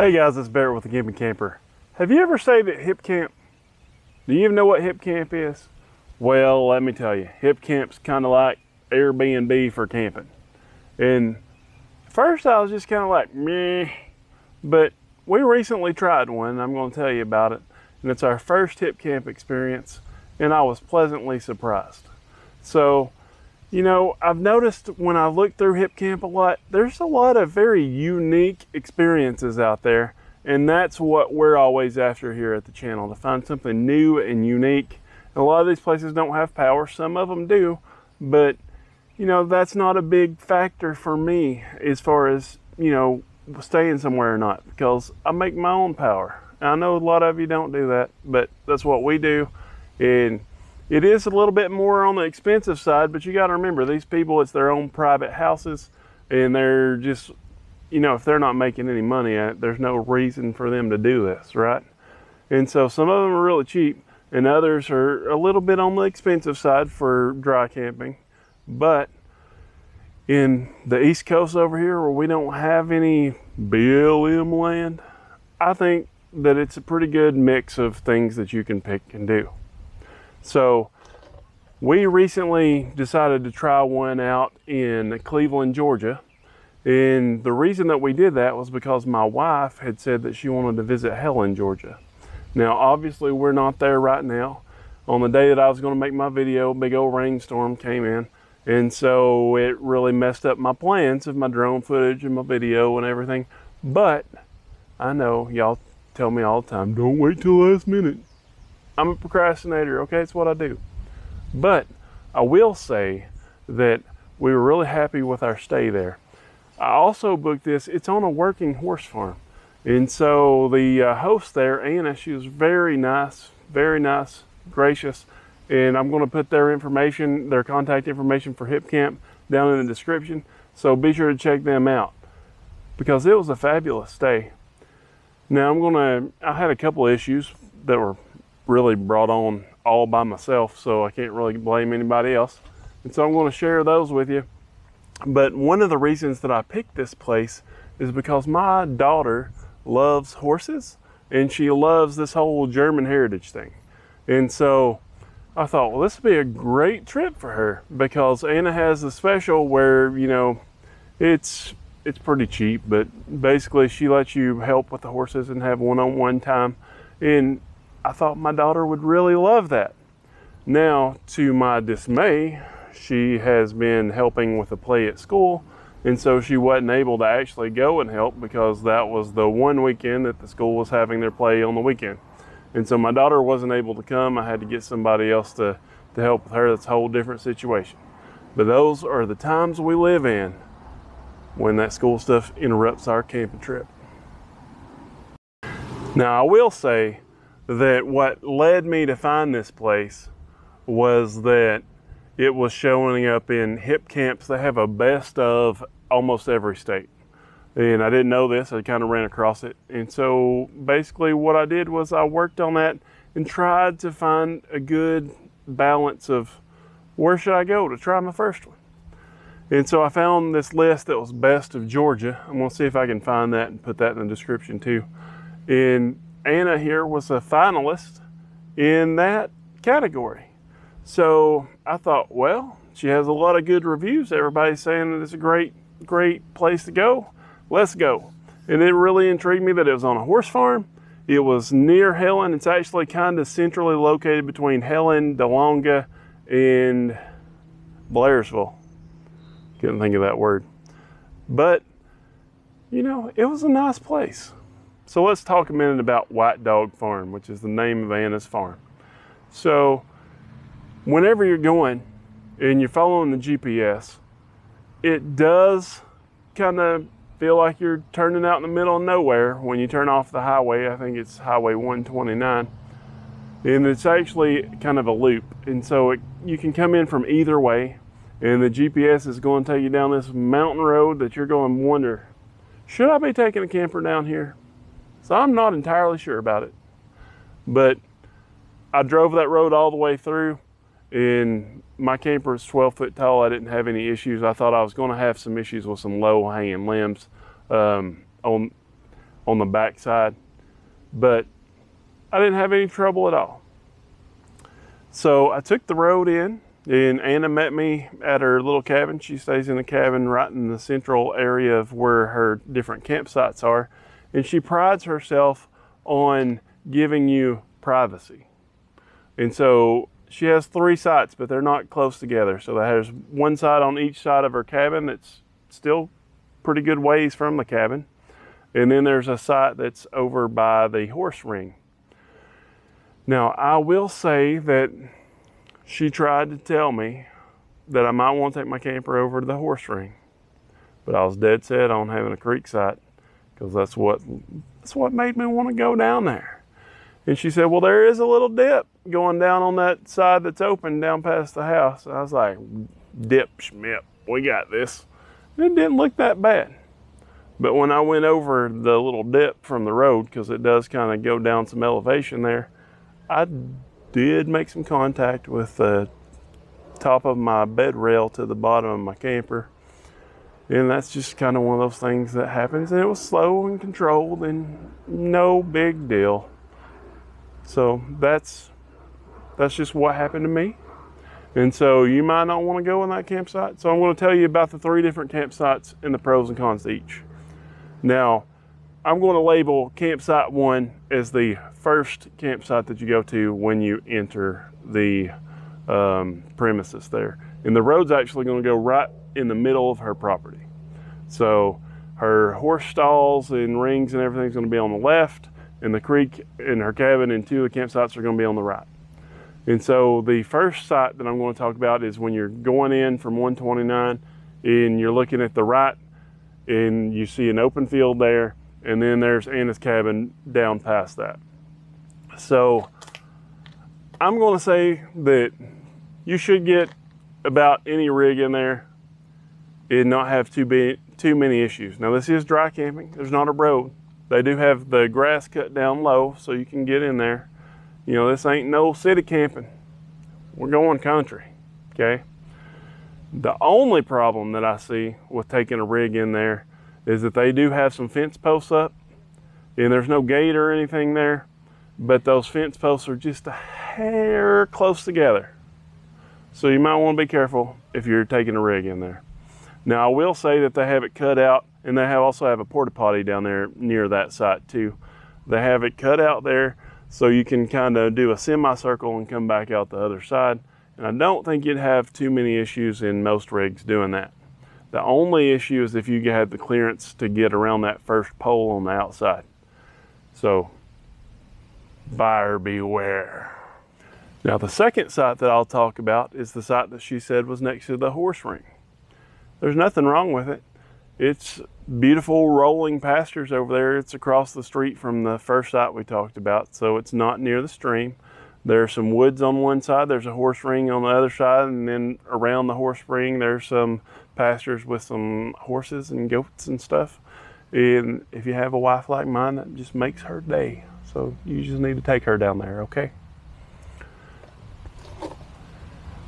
Hey guys, it's Barrett with the Camping Camper. Have you ever stayed at Hipcamp? Do you even know what Hipcamp is? Well, let me tell you, Hipcamp's kind of like Airbnb for camping. And at first I was just kind of like, meh, but we recently tried one and I'm going to tell you about it. And it's our first Hipcamp experience and I was pleasantly surprised. So, you know, I've noticed when I look through Hipcamp a lot, there's a lot of very unique experiences out there. And that's what we're always after here at the channel, to find something new and unique. And a lot of these places don't have power, some of them do, but you know, that's not a big factor for me as far as, you know, staying somewhere or not, because I make my own power. And I know a lot of you don't do that, but that's what we do. And it is a little bit more on the expensive side, but you got to remember, these people, it's their own private houses, and they're just, you know, if they're not making any money at it, there's no reason for them to do this, right? And so some of them are really cheap, and others are a little bit on the expensive side for dry camping. But in the East Coast over here, where we don't have any BLM land, I think that it's a pretty good mix of things that you can pick and do. So we recently decided to try one out in Cleveland, Georgia. And the reason that we did that was because my wife had said that she wanted to visit Helen, Georgia. Now, obviously we're not there right now. On the day that I was going to make my video, big old rainstorm came in. And so it really messed up my plans of my drone footage and my video and everything. But I know y'all tell me all the time, don't wait till the last minute. I'm a procrastinator, okay? It's what I do. But I will say that we were really happy with our stay there. I also booked this, it's on a working horse farm. And so the host there, Anna, she was very nice, gracious. And I'm gonna put their information, their contact information for Hipcamp down in the description. So be sure to check them out because it was a fabulous stay. Now I had a couple of issues that were really brought on all by myself, so I can't really blame anybody else. And so I'm going to share those with you. But one of the reasons that I picked this place is because my daughter loves horses and she loves this whole German heritage thing. And so I thought, well, this would be a great trip for her because Anna has a special where, you know, it's pretty cheap, but basically she lets you help with the horses and have one-on-one time. And I thought my daughter would really love that. Now, to my dismay, she has been helping with a play at school, and so she wasn't able to actually go and help because that was the one weekend that the school was having their play on the weekend. And so my daughter wasn't able to come. I had to get somebody else to help with her. That's a whole different situation. But those are the times we live in when that school stuff interrupts our camping trip. Now, I will say that what led me to find this place was that it was showing up in Hipcamps. They have a best of almost every state. And I didn't know this, I kind of ran across it. And so basically what I did was I worked on that and tried to find a good balance of where should I go to try my first one. And so I found this list that was best of Georgia. I'm gonna see if I can find that and put that in the description too. And Anna here was a finalist in that category. So I thought, well, she has a lot of good reviews. Everybody's saying that it's a great place to go. Let's go. And it really intrigued me that it was on a horse farm. It was near Helen. It's actually kind of centrally located between Helen, Dahlonega, and Blairsville. Couldn't think of that word. But, you know, it was a nice place. So let's talk a minute about White Dog Farm, which is the name of Anna's farm. So whenever you're going and you're following the GPS, it does kind of feel like you're turning out in the middle of nowhere when you turn off the highway. I think it's Highway 129. And it's actually kind of a loop. And so you can come in from either way and the GPS is going to take you down this mountain road that you're going to wonder, should I be taking a camper down here? So I'm not entirely sure about it, but I drove that road all the way through and my camper is 12 foot tall. I didn't have any issues. I thought I was going to have some issues with some low hanging limbs on on the back side, but I didn't have any trouble at all. So I took the road in, and Anna met me at her little cabin. She stays in a cabin right in the central area of where her different campsites are, and she prides herself on giving you privacy. And so she has 3 sites, but they're not close together. So there's one side on each side of her cabin that's still pretty good ways from the cabin. And then there's a site that's over by the horse ring. Now, I will say that she tried to tell me that I might want to take my camper over to the horse ring, but I was dead set on having a creek site, because that's what made me want to go down there. And she said, well, there is a little dip going down on that side that's open down past the house. I was like, dip, schmip, we got this. And it didn't look that bad. But when I went over the little dip from the road, because it does kind of go down some elevation there, I did make some contact with the top of my bed rail to the bottom of my camper. And that's just kind of one of those things that happens. And it was slow and controlled and no big deal. So that's just what happened to me. And so you might not want to go in that campsite. So I'm going to tell you about the 3 different campsites and the pros and cons to each. Now, I'm going to label campsite 1 as the first campsite that you go to when you enter the premises there. And the road's actually going to go right in the middle of her property. So her horse stalls and rings and everything's going to be on the left, and the creek and her cabin and 2 of the campsites are going to be on the right. And so the first site that I'm going to talk about is when you're going in from 129 and you're looking at the right and you see an open field there, and then there's Anna's cabin down past that. So I'm going to say that you should get about any rig in there and not have too many issues. Now, this is dry camping. There's not a road. They do have the grass cut down low so you can get in there. You know, this ain't no city camping. We're going country, okay? The only problem that I see with taking a rig in there is that they do have some fence posts up, and there's no gate or anything there, but those fence posts are just a hair close together. So you might want to be careful if you're taking a rig in there. Now, I will say that they have it cut out, and they also have a porta potty down there near that site too. They have it cut out there so you can kind of do a semicircle and come back out the other side. And I don't think you'd have too many issues in most rigs doing that. The only issue is if you had the clearance to get around that first pole on the outside. So, buyer beware. Now, the second site that I'll talk about is the site that she said was next to the horse ring. There's nothing wrong with it. It's beautiful rolling pastures over there. It's across the street from the first site we talked about, so it's not near the stream. There's some woods on one side, there's a horse ring on the other side, and then around the horse ring there's some pastures with some horses and goats and stuff. And if you have a wife like mine, that just makes her day. So you just need to take her down there, okay?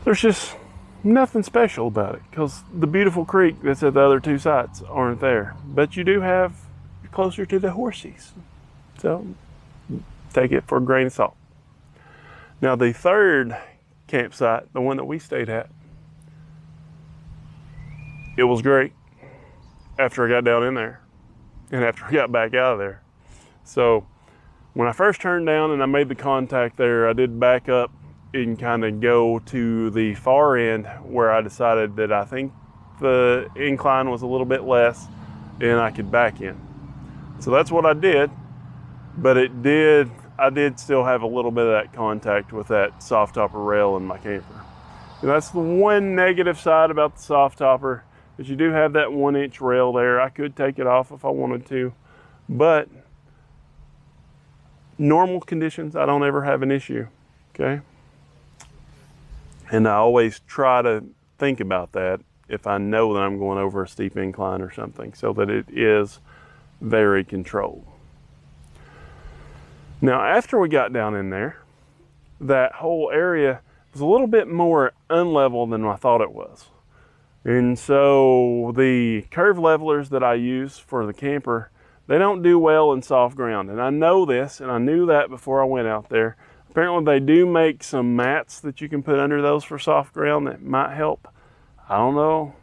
There's just nothing special about it, because the beautiful creek that's at the other 2 sites aren't there. But you do have closer to the horses. So take it for a grain of salt. Now, the third campsite, the one that we stayed at, it was great after I got down in there and after I got back out of there. So when I first turned down and I made the contact there, I did back up and kind of go to the far end where I decided that I think the incline was a little bit less and I could back in. So that's what I did, but I did still have a little bit of that contact with that soft topper rail in my camper. And that's the one negative side about the soft topper, is you do have that 1-inch rail there. I could take it off if I wanted to, but normal conditions, I don't ever have an issue, okay? And I always try to think about that if I know that I'm going over a steep incline or something, so that it is very controlled. Now, after we got down in there, that whole area was a little bit more unlevel than I thought it was. And so the curve levelers that I use for the camper, they don't do well in soft ground. And I know this, and I knew that before I went out there. Apparently they do make some mats that you can put under those for soft ground that might help. I don't know,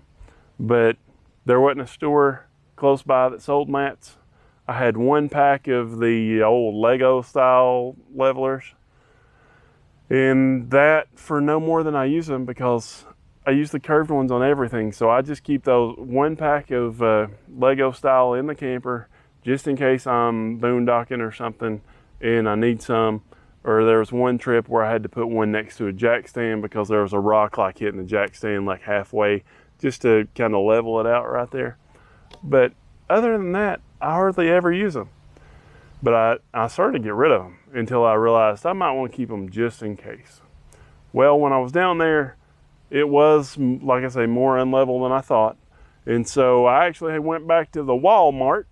but there wasn't a store close by that sold mats. I had one pack of the old Lego style levelers, and that for no more than I use them, because I use the curved ones on everything. So I just keep those one pack of Lego style in the camper just in case I'm boondocking or something and I need some. Or there was one trip where I had to put one next to a jack stand because there was a rock like hitting the jack stand like halfway, just to kind of level it out right there. But other than that, I hardly ever use them. But I started to get rid of them until I realized I might want to keep them just in case. Well, when I was down there, it was, like I say, more unlevel than I thought. And so I actually went back to the Walmart.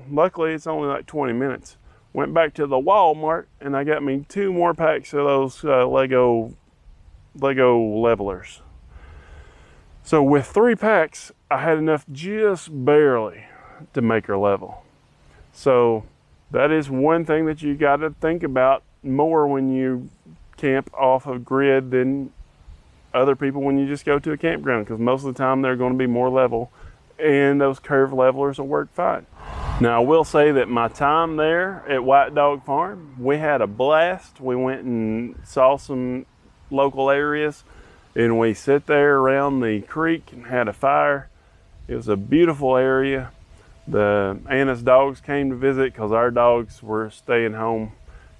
Luckily, it's only like 20 minutes. Went back to the Walmart and I got me 2 more packs of those Lego levelers. So with 3 packs, I had enough just barely to make her level. So that is one thing that you got to think about more when you camp off of grid than other people when you just go to a campground, because most of the time they're going to be more level and those curved levelers will work fine. Now I will say that my time there at White Dog Farm, we had a blast. We went and saw some local areas and we sat there around the creek and had a fire. It was a beautiful area. The Anna's dogs came to visit because our dogs were staying home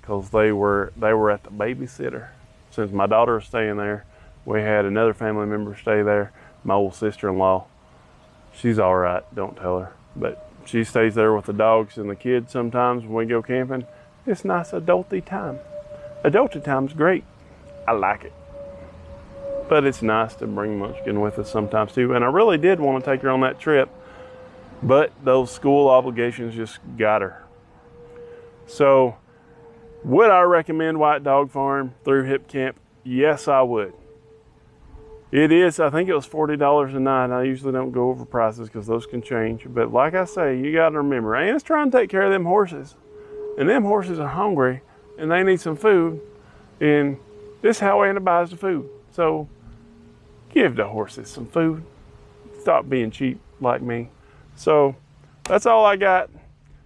because they were at the babysitter. Since my daughter was staying there, we had another family member stay there, my old sister-in-law. She's all right, don't tell her. But she stays there with the dogs and the kids sometimes when we go camping. It's nice adulty time. Adulty time's great. I like it. But it's nice to bring Munchkin with us sometimes too. And I really did want to take her on that trip, but those school obligations just got her. So would I recommend White Dog Farm through Hipcamp? Yes, I would. It is, I think it was $40 a night. I usually don't go over prices because those can change. But like I say, you got to remember, Anna's trying to take care of them horses. And them horses are hungry and they need some food. And this is how Anna buys the food. So give the horses some food. Stop being cheap like me. So that's all I got.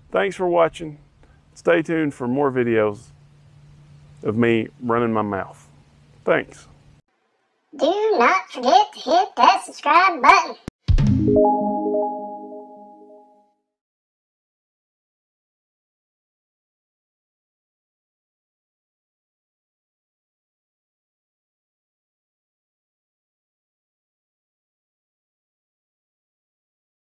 Thanks for watching. Stay tuned for more videos of me running my mouth. Thanks. Do not forget to hit that subscribe button.